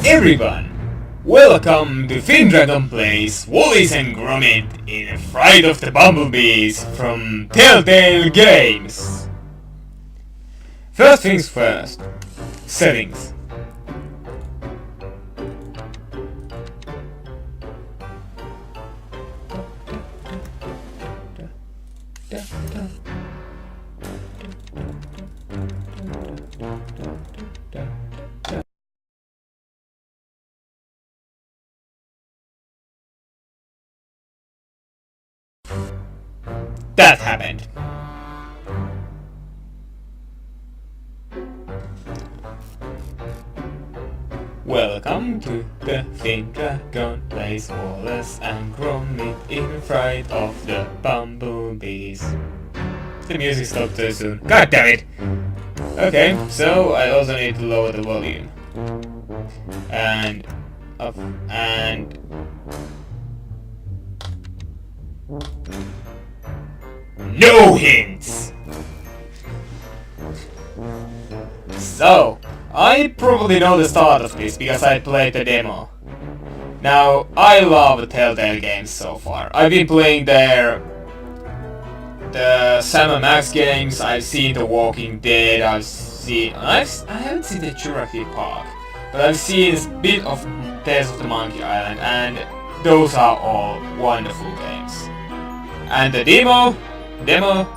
Everyone, welcome to FinDragon plays Wallace&Gromit in Fright of the Bumblebees from Telltale Games. First things first, settings. That happened. Welcome to the FinDragon plays Wallace&Gromit in Fright of the Bumblebees. The music stopped too soon. God damn it! Okay, so I also need to lower the volume. And up and no hints! So, I probably know the start of this because I played the demo. Now, I love Telltale games so far. I've been playing the Sam & Max games, I've seen The Walking Dead, I haven't seen the Jurassic Park, but I've seen a bit of Tales of the Monkey Island, and those are all wonderful games. And the demo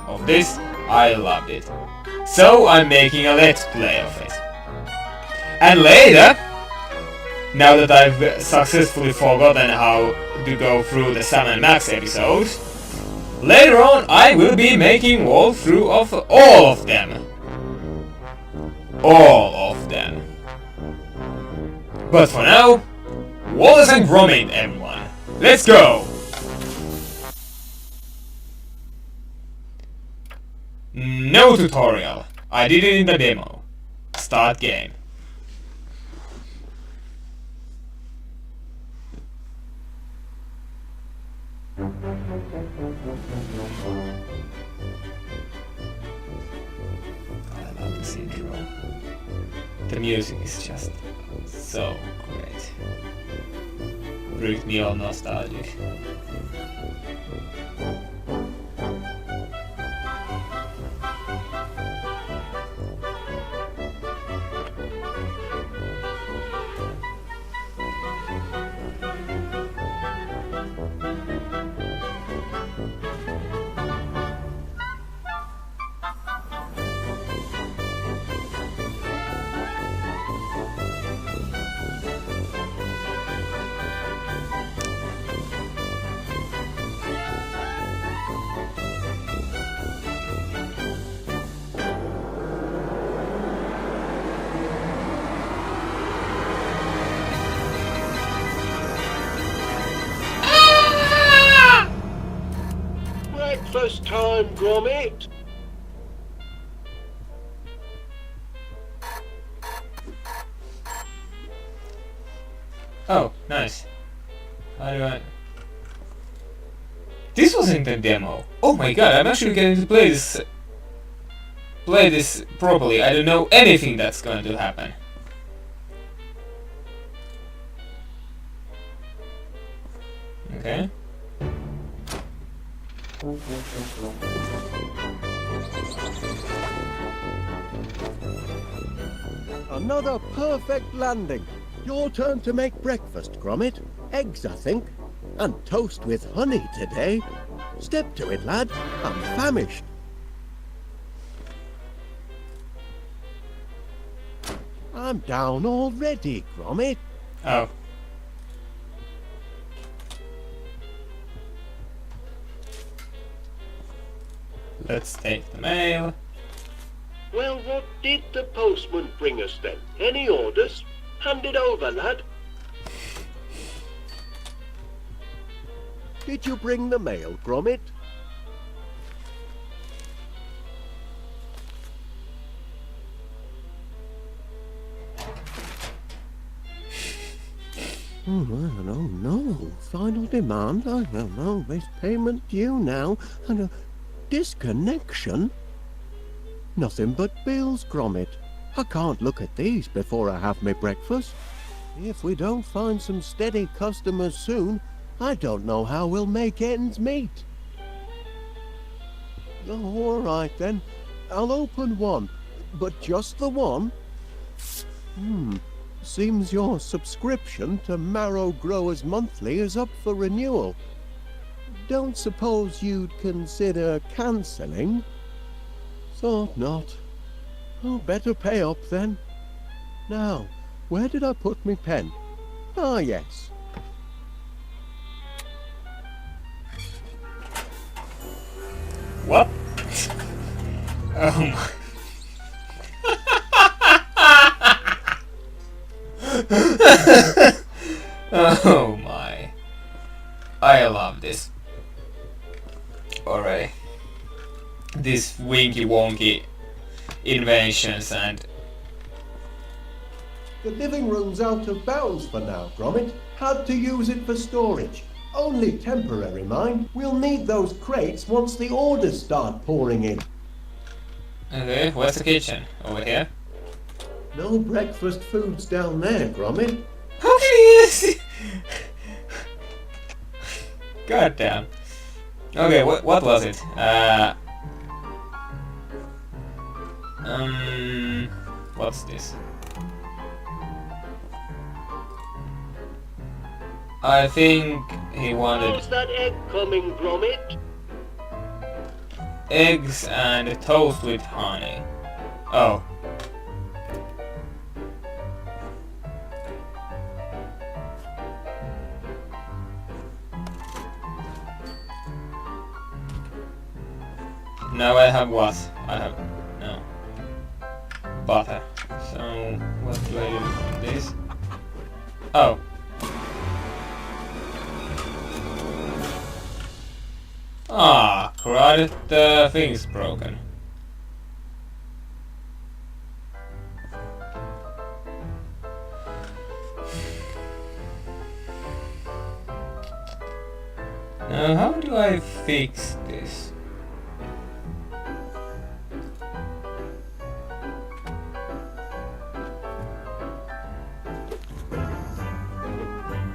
of this, I loved it. So I'm making a let's play of it. And later, now that I've successfully forgotten how to go through the Sam & Max episodes, later on I will be making walkthrough of all of them. All of them. But for now, Wallace&Gromit, everyone. Let's go! No tutorial. I did it in the demo. Start game. I love this intro. The music is just so great. Brings me all nostalgic. Breakfast time, Gromit! Oh, nice. How do I... This wasn't a demo. Oh my god, I'm actually going to play this properly. I don't know anything that's going to happen. Okay. Another perfect landing. Your turn to make breakfast, Gromit. Eggs, I think. And toast with honey today. Step to it, lad. I'm famished. I'm down already, Gromit. Oh. Let's take the mail. Well, what did the postman bring us then? Any orders? Hand it over, lad. Did you bring the mail, Gromit? Oh, no. Final demand? I don't know. There's payment due now, and a disconnection? Nothing but bills, Gromit. I can't look at these before I have my breakfast. If we don't find some steady customers soon, I don't know how we'll make ends meet. Oh, all right then. I'll open one, but just the one? Seems your subscription to Marrow Growers Monthly is up for renewal. Don't suppose you'd consider cancelling? Thought not. Oh, better pay up then. Now, where did I put my pen? Ah, yes. What? Oh my. Oh my. I love this. Alright. These winky wonky inventions and... The living room's out of bounds for now, Gromit. Had to use it for storage. Only temporary, mind. We'll need those crates once the orders start pouring in. Okay, where's the kitchen? Over here? No breakfast foods down there, Gromit. How can you see? God damn. Okay, what was it? What's this? I think he wanted... How's that egg coming, Gromit? Eggs and toast with honey. Oh. Now I have what? I have... no. Butter. So, what do I do from this? Oh. Ah, crud, the thing's broken. Now, how do I fix this?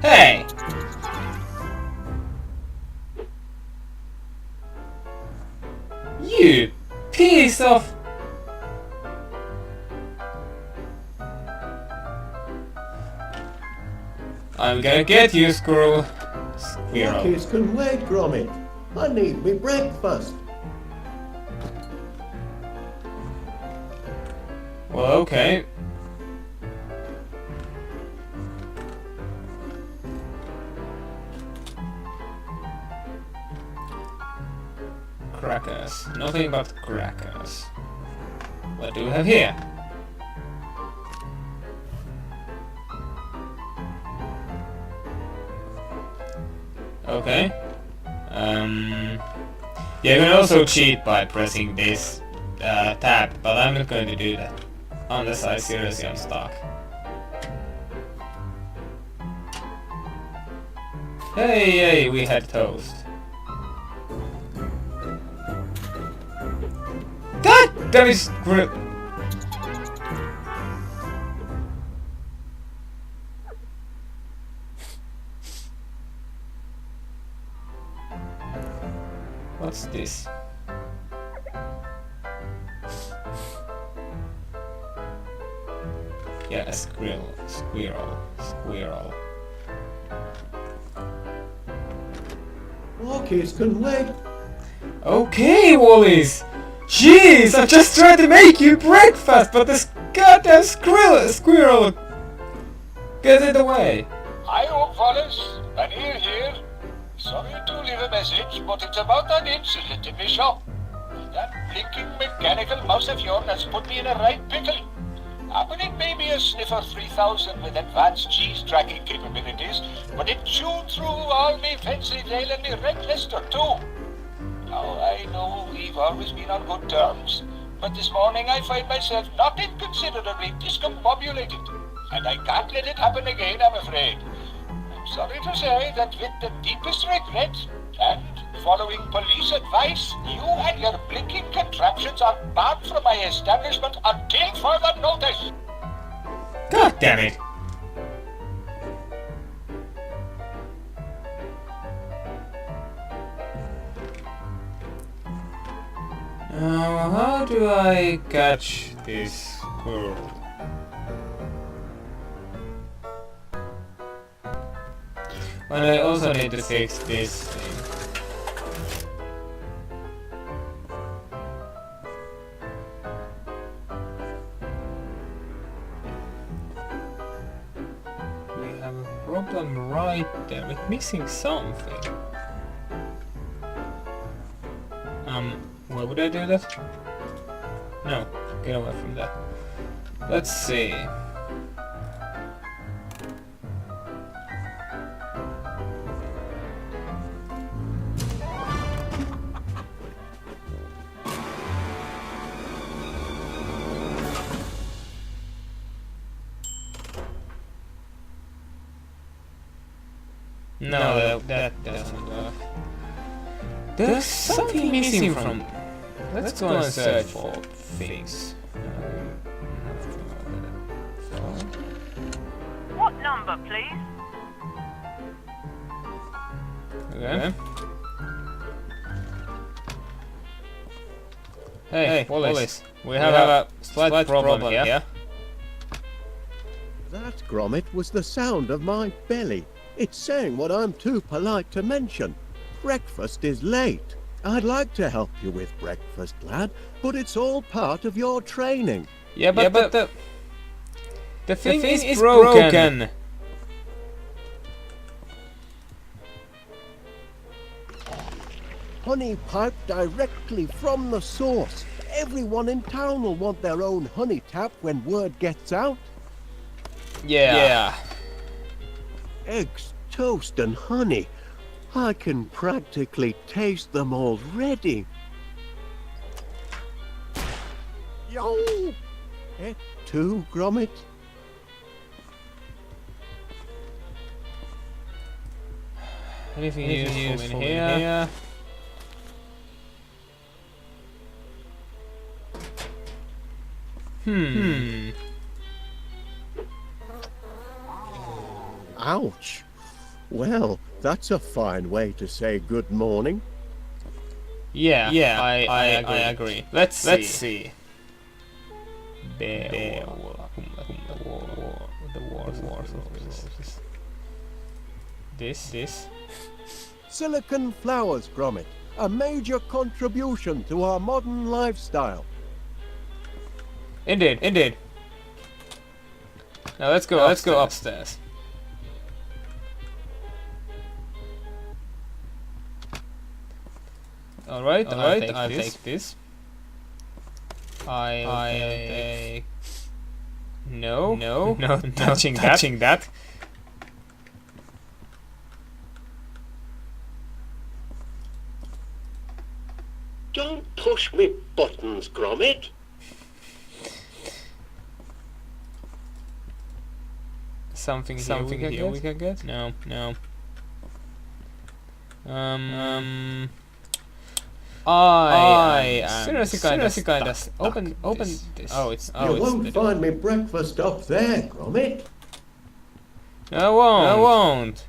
Hey! You piece of... I'm gonna get you, squirrel. Squirrel. Monkeys can wait, Gromit. I need me breakfast. Well, okay. Crackers. Nothing but crackers. What do we have here? Okay. Yeah, you can also cheat by pressing this tab, but I'm not going to do that. Unless I seriously am stuck. Hey, we had toast. God damn it! What's this? Yeah, a squirrel. Monkeys can wait. Okay, Wallace! Jeez, I'm just trying to make you breakfast, but this goddamn squirrel gets in the way. Hi, Wallace. An ear here. Sorry to leave a message, but it's about an incident in the shop. That blinking mechanical mouse of yours has put me in a right pickle. Happening maybe a sniffer 3000 with advanced cheese tracking capabilities, but it chewed through all me fancy tail and me red lister too. Now, I know we've always been on good terms, but this morning I find myself not inconsiderably discombobulated, and I can't let it happen again, I'm afraid. Sorry to say that with the deepest regret, and following police advice, you and your blinking contraptions are barred from my establishment until further notice. God damn it! Now, how do I catch this squirrel? But I also need to fix this thing. We have a problem right there. We're missing something. Why would I do that? No, get away from that. Let's see. No, that doesn't work. There's something missing from... Let's go and search for things. What number, please? Okay. Hey, Wallace. We have a slight problem here. That, Gromit, was the sound of my belly. It's saying what I'm too polite to mention. Breakfast is late. I'd like to help you with breakfast, lad, but it's all part of your training. Yeah, but the thing is broken. Honey piped directly from the source. Everyone in town will want their own honey tap when word gets out. Yeah. Eggs, toast and honey. I can practically taste them already. Yo! Ep.2, Gromit? Anything useful in here? Ouch! Well, that's a fine way to say good morning. Yeah, I agree. Let's see. The wars. This. Silicon flowers, Gromit. A major contribution to our modern lifestyle. Indeed. Now let's go upstairs. Alright, I'll take this. I'll take... No, touching that. Don't push me buttons, Gromit. Something here we can get? No. I seriously kinda open this. You won't find me breakfast up there, Gromit. I won't.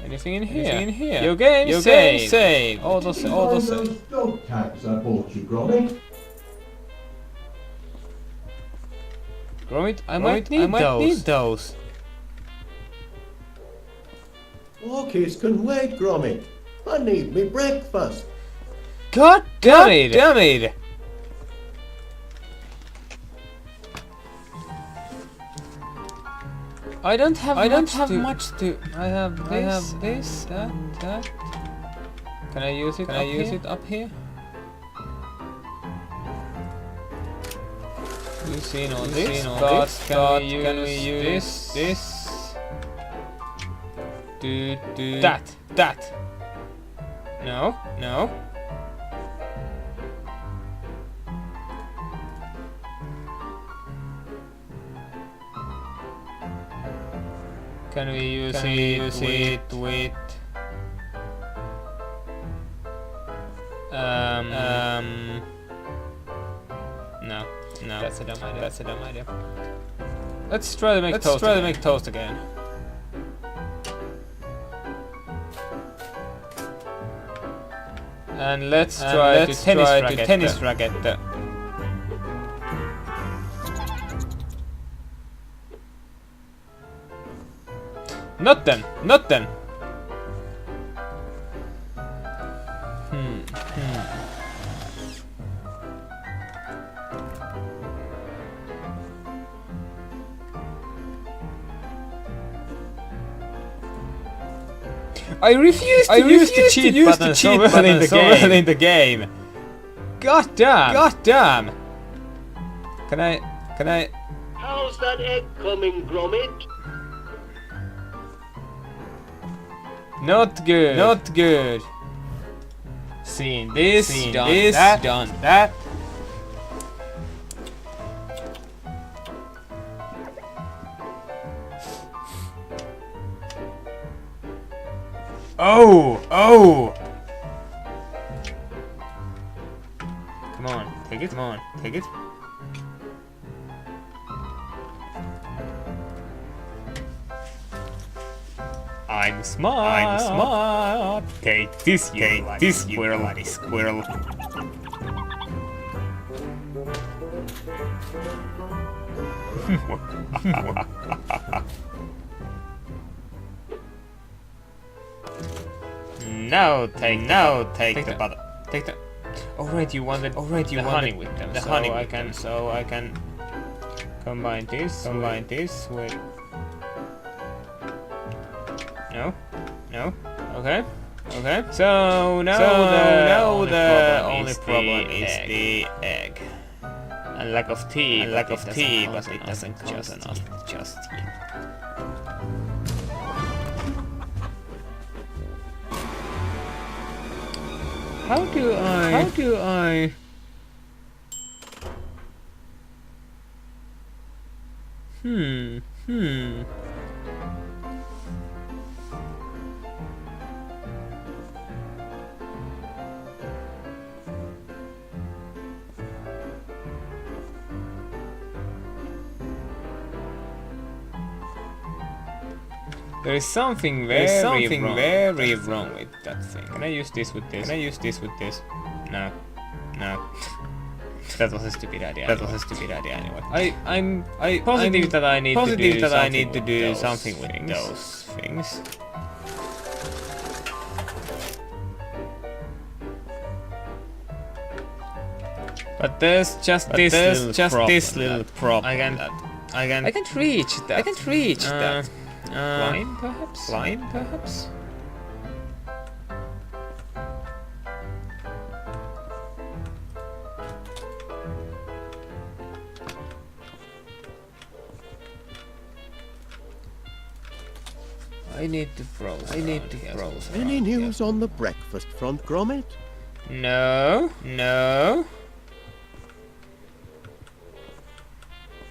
Anything in here? Your game saved. All those dog tags I bought you, Gromit. Gromit, I might need those. Walkies can wait, Gromit. I need me breakfast. God damn it! I don't have much to. I have this, that. Can I use it up here? You've seen all this. Can we use this? Do that. No. Can we use it with... No, that's a dumb idea. Let's try to make toast again. And let's try to tennis racket. Not then. I refuse to use the cheat button so early in the game. God damn. Can I? How's that egg coming, Gromit? Not good. Seen this, done that. Oh! Come on, take it. I'm smart. Take this, squirrel. Now take the butter. Take the. Alright, you wanted honey with them. So I can combine this with. No. Okay. So now the only problem is the egg. And lack of tea, but it doesn't count enough just yet. How do I? There is something very wrong with that thing. Can I use this with this? No. That was a stupid idea. Anyway. I'm positive that I need to do something with those things. But there's just this little problem. I can't reach that. Flying perhaps? I need to froze. Any news on the breakfast front, Gromit? No.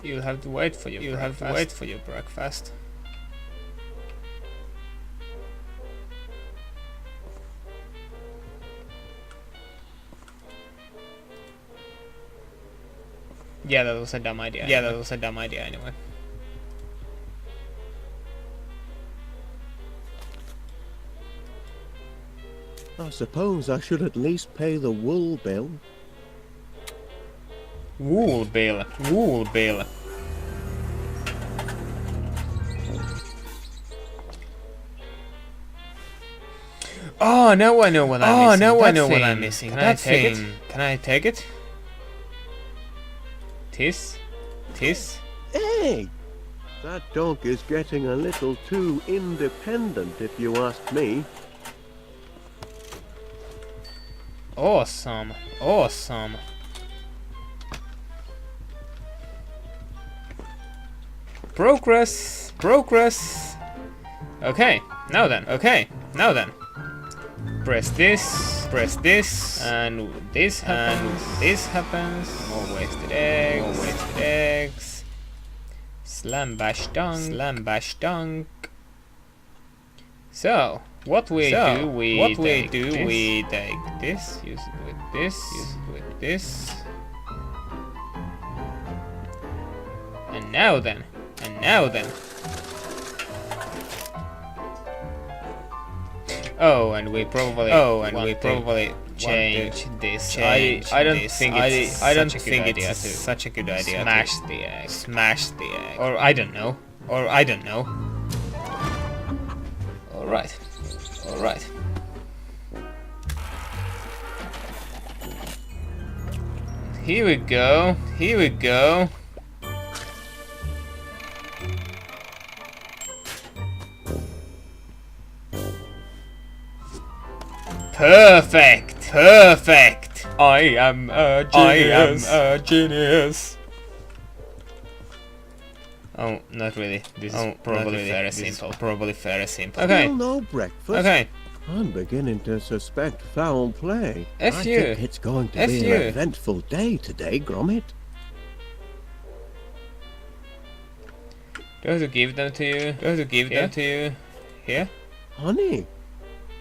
You'll have to wait for your breakfast. Yeah, that was a dumb idea. Anyway. I suppose I should at least pay the wool bill. Wool bill. Oh, now I know what I'm missing. Can I take it? Tis? Hey! That dog is getting a little too independent, if you ask me. Awesome. Progress. Okay, now then. Press this, and this happens. More wasted eggs. Slam bash dunk. So, what we do, we take this, use it with this, use it with this. And now then. Oh, and we probably change this. I don't think it's such a good idea. Smash the egg. Or I don't know. All right. Here we go. Perfect. I am a genius. Oh, not really. This is probably very simple. Okay. Still no breakfast? Okay. I'm beginning to suspect foul play. I think it's going to be an eventful day today, Gromit. Do I have to give them to you? Here? Honey,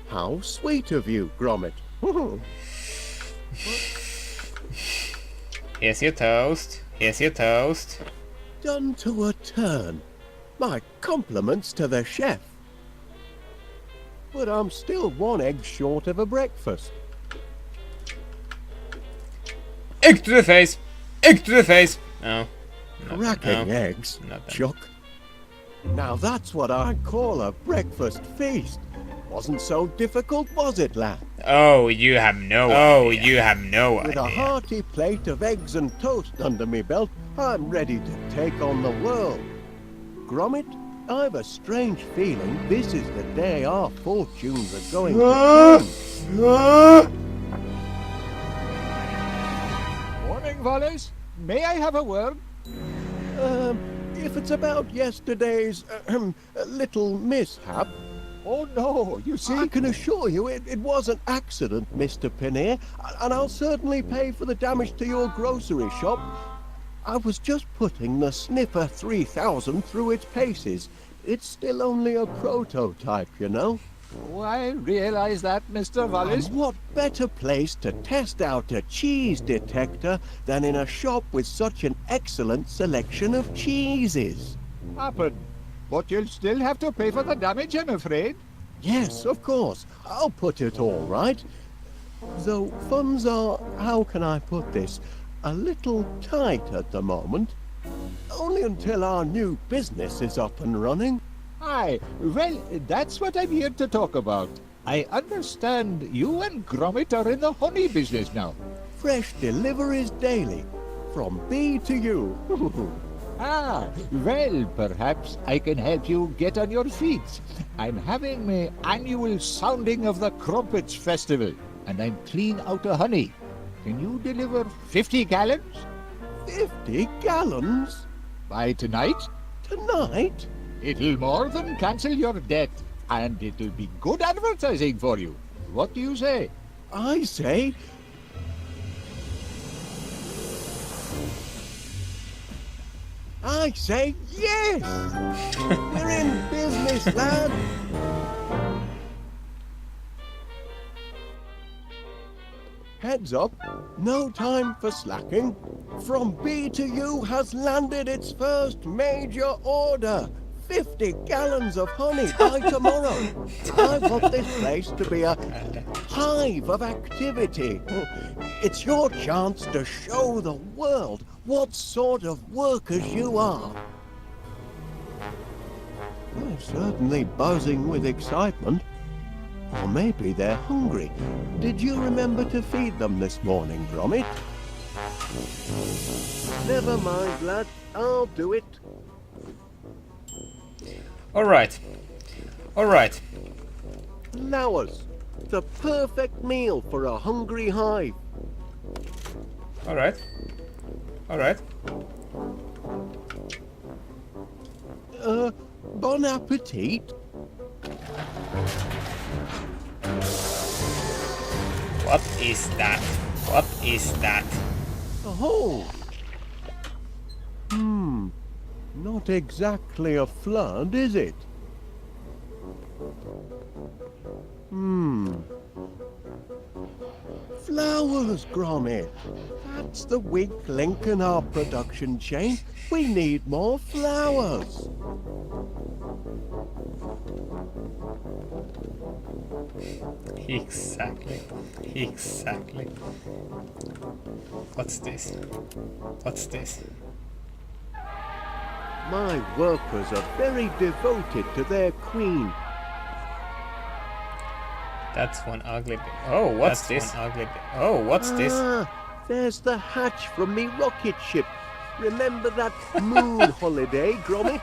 how sweet of you, Gromit. Here's your toast. Done to a turn. My compliments to the chef. But I'm still 1 egg short of a breakfast. Egg to the face! No. Cracking eggs, Chuck. Now that's what I call a breakfast feast. Wasn't so difficult, was it, lad? Oh, you have no idea. With a hearty plate of eggs and toast under me belt, I'm ready to take on the world. Gromit, I've a strange feeling this is the day our fortunes are going to change. Morning, Wallace. May I have a word? If it's about yesterday's little mishap, Oh no, you see... I can assure you it was an accident, Mr. Pinnear, and I'll certainly pay for the damage to your grocery shop. I was just putting the Sniffer 3000 through its paces. It's still only a prototype, you know. Oh, I realize that, Mr. Wallace. And what better place to test out a cheese detector than in a shop with such an excellent selection of cheeses? Happened. But you'll still have to pay for the damage, I'm afraid. Yes, of course. I'll put it all right. Though funds are, how can I put this, a little tight at the moment. Only until our new business is up and running. Aye, well, that's what I'm here to talk about. I understand you and Gromit are in the honey business now. Fresh deliveries daily, from bee to you. Ah, well, perhaps I can help you get on your feet. I'm having my annual sounding of the Crumpets Festival, and I'm clean out of honey. Can you deliver 50 gallons? 50 gallons? By tonight? Tonight? It'll more than cancel your debt, and it'll be good advertising for you. What do you say? I say... yes! We're in business, lad! Heads up, no time for slacking. From B to U has landed its first major order. 50 gallons of honey by tomorrow. I want this place to be a hive of activity. It's your chance to show the world what sort of workers you are. They're certainly buzzing with excitement. Or maybe they're hungry. Did you remember to feed them this morning, Gromit? Never mind, lad. I'll do it. Alright. Flowers. The perfect meal for a hungry hive. Alright. Bon appetit. What is that? Oh. Not exactly a flood, is it? Flowers, Gromit. That's the weak link in our production chain. We need more flowers. Exactly. Exactly. What's this? What's this? My workers are very devoted to their queen. That's one ugly bit. Oh, what's this? One ugly bit. Oh, what's this? There's the hatch from me rocket ship. Remember that moon holiday, Gromit?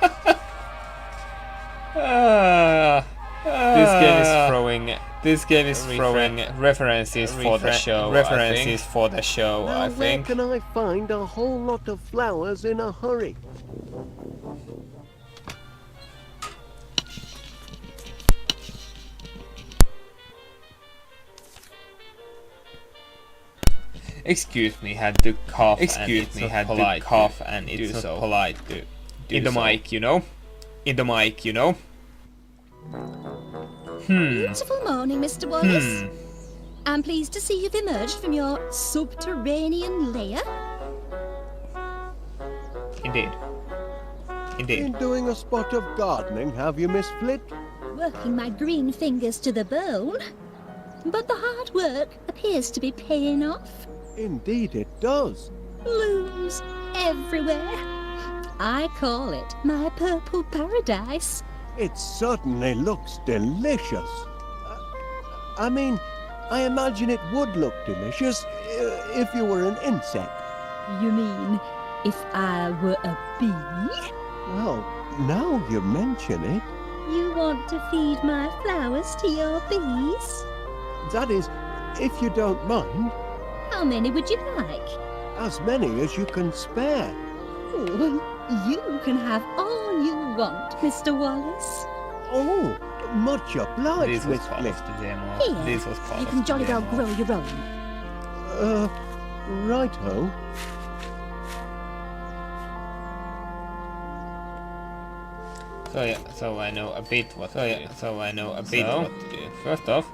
This game is throwing references for the show. References for the show, Now, I where think. can I find a whole lot of flowers in a hurry? Excuse me, had to cough. Excuse me, had to cough, and it's not polite to do in the mic, you know. In the mic, you know. Beautiful morning, Mr. Wallace. I'm pleased to see you've emerged from your subterranean lair. Indeed. Indeed. Been doing a spot of gardening, have you, Miss Flit? Working my green fingers to the bone. But the hard work appears to be paying off. Indeed it does. Blooms everywhere. I call it my purple paradise. It certainly looks delicious. I mean, I imagine it would look delicious if you were an insect. You mean if I were a bee? Well, now you mention it, You want to feed my flowers to your bees? that is, if you don't mind, How many would you like? as many as you can spare. Oh, you can have all you want, Mr. Wallace. Oh, much obliged, This was Miss part Flit. of the demo. Here, This was part you of can the jolly well demo. grow your own. Righto. So yeah, so I know a bit what. So I know a bit what to do. First off.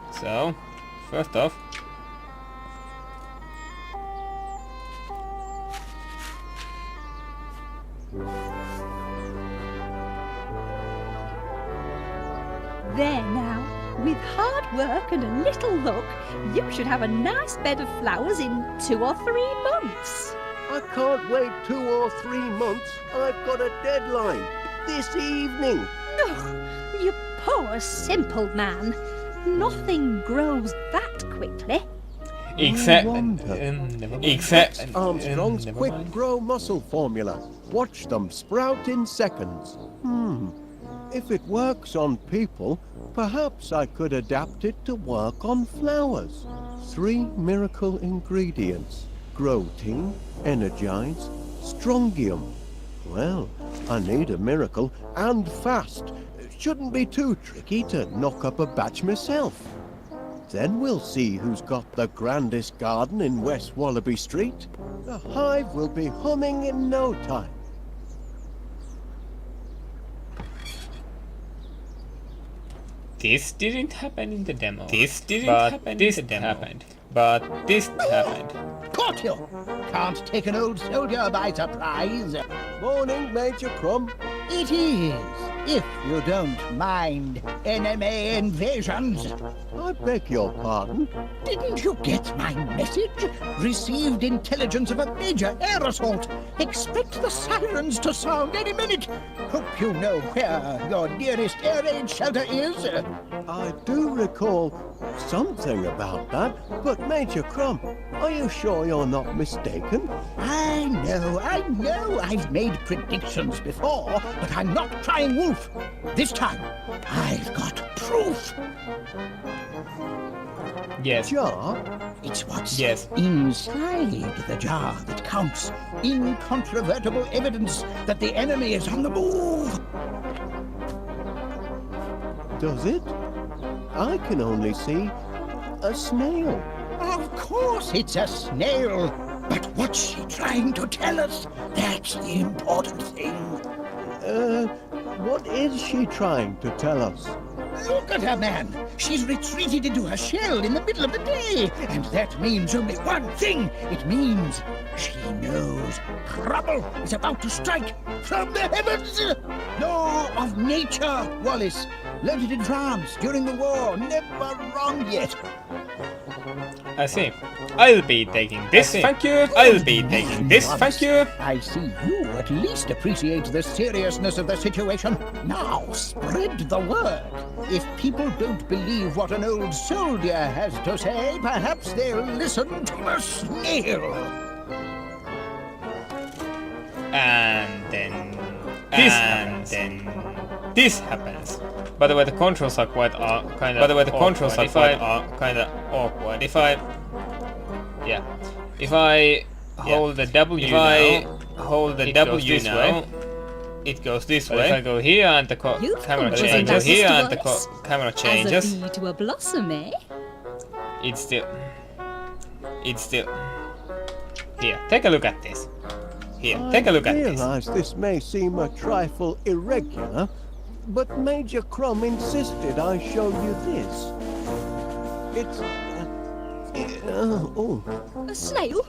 There now. With hard work and a little luck, you should have a nice bed of flowers in 2 or 3 months. I can't wait 2 or 3 months. I've got a deadline. This evening. Oh, you poor simple man. Nothing grows that quickly. Except Armstrong's never quick mind. grow muscle formula. Watch them sprout in seconds. If it works on people, perhaps I could adapt it to work on flowers. 3 miracle ingredients. Grow-Team, Energize, Strongium. Well, I need a miracle, and fast. Shouldn't be too tricky to knock up a batch myself. Then we'll see who's got the grandest garden in West Wallaby Street. The hive will be humming in no time. This didn't happen in the demo. This happened. But this happened. Caught you! Can't take an old soldier by surprise. Morning, Major Crumb. It is, if you don't mind enemy invasions. I beg your pardon. Didn't you get my message? Received intelligence of a major air assault. Expect the sirens to sound any minute. Hope you know where your nearest air raid shelter is. I do recall something about that, but Major Crumb, are you sure you're not mistaken? I know. I've made predictions before, but I'm not crying wolf. This time, I've got proof. Yes. Jar? It's what's Yes. inside the jar that counts. Incontrovertible evidence that the enemy is on the move. Does it? I can only see a snail. Of course it's a snail. But what's she trying to tell us? That's the important thing. What is she trying to tell us? Look at her, man. She's retreated into her shell in the middle of the day. And that means only one thing. It means she knows trouble is about to strike from the heavens. Law of nature, Wallace. Learned it in France during the war. Never wrong yet. I see. I'll be taking this, thank you. I'll be taking this, thank you. I see you at least appreciate the seriousness of the situation. Now, spread the word. If people don't believe what an old soldier has to say, perhaps they'll listen to a snail. And then this happens. By the way, the controls are quite kind of awkward. If I hold the W now, it goes this way. If I go here and the camera changes, As a bee to a blossom, eh? it's still here. Take a look at this. Here, take a look at I this. realise this may seem a trifle irregular, but Major Crom insisted I show you this. It's... oh. A snail?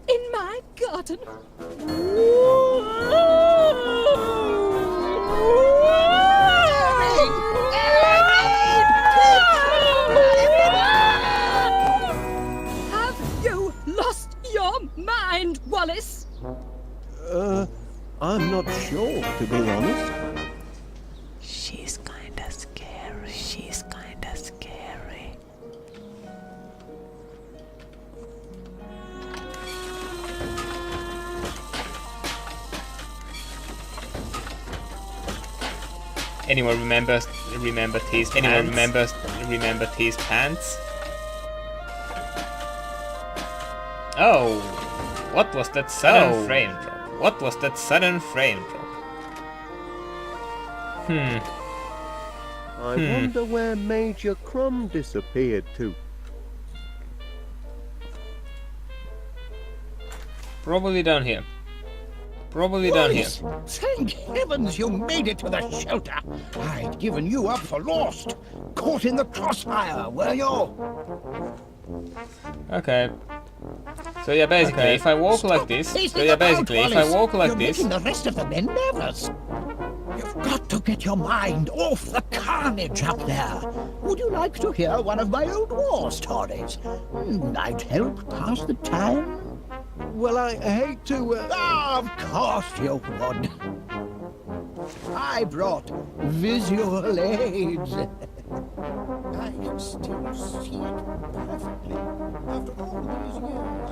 In my garden? Have you lost your mind, Wallace? I'm not sure, to be honest. She's kinda scary. She's kinda scary. Anyone remember these pants? Anyone remember these pants? Oh, what was that sudden frame drop? What was that sudden frame drop? I wonder where Major Crom disappeared to. Probably down here. Probably down here. Thank heavens you made it to the shelter. I'd given you up for lost. Caught in the crossfire, were you? Okay. So yeah, basically, if I walk like this, You're making the rest of the men nervous. You've got to get your mind off the carnage up there. Would you like to hear one of my old war stories? I'd help pass the time. Well, I hate to... Of course you would. I brought visual aids. I can still see it perfectly. After all these years,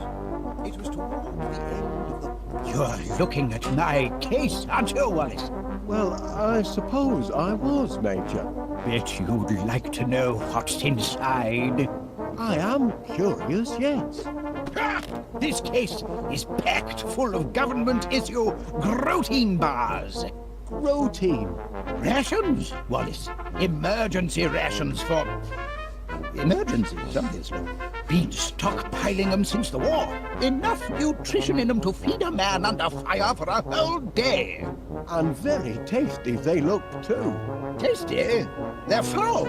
it was toward the end of the... You're looking at my case, aren't you, Wallace? Well, I suppose I was, Major. Bet you'd like to know what's inside. I am curious, yes. Ha! This case is packed full of government-issue protein bars. Protein. Rations, Wallace. Emergency rations for... emergencies, obviously. Been stockpiling them since the war. Enough nutrition in them to feed a man under fire for a whole day. And very tasty they look, too. Tasty? They're foul,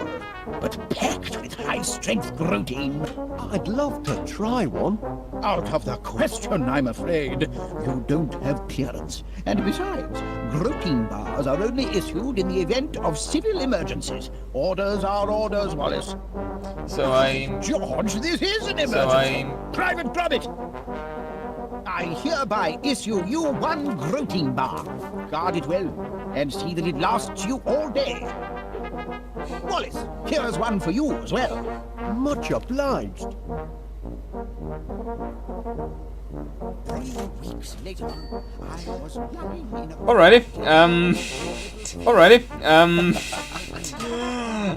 but packed with high-strength protein. I'd love to try one. Out of the question, I'm afraid. You don't have clearance. And besides, protein bars are only issued in the event of civil emergencies. Orders are orders, Wallace. So I'm... George, this is an emergency. Private Gromit! I hereby issue you one protein bar. Guard it well, and see that it lasts you all day. Wallace, here's one for you as well. Much obliged. 3 weeks later, I was lying in a... Alrighty.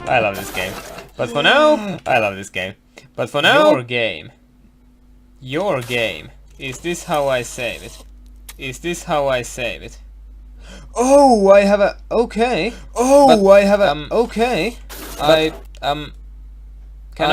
I love this game. But for now, I love this game. But for now, your game. Is this how I save it? Is this how I save it? Oh, I have a... Okay. Oh, but, I have a... Okay. But, Can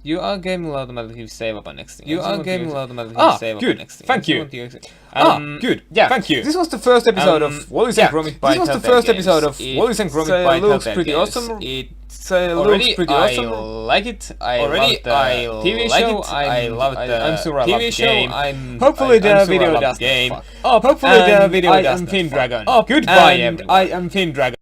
You are gaming automatically save up on next thing. You are gaming automatically save up on next thing. Thank you. Good. Yeah. Thank you. This was the first episode of Wallace&Gromit by This was the Telltale first episode of Games. Wallace&Gromit by looks Telltale pretty Games. awesome. It Already, looks pretty I awesome. like it. I Already, love the TV like show. it. I love the I'm sure I love TV the show. game. Hopefully the video does game. game. Hopefully the video I does am the FinDragon. fuck. Goodbye, And everyone. I am FinDragon.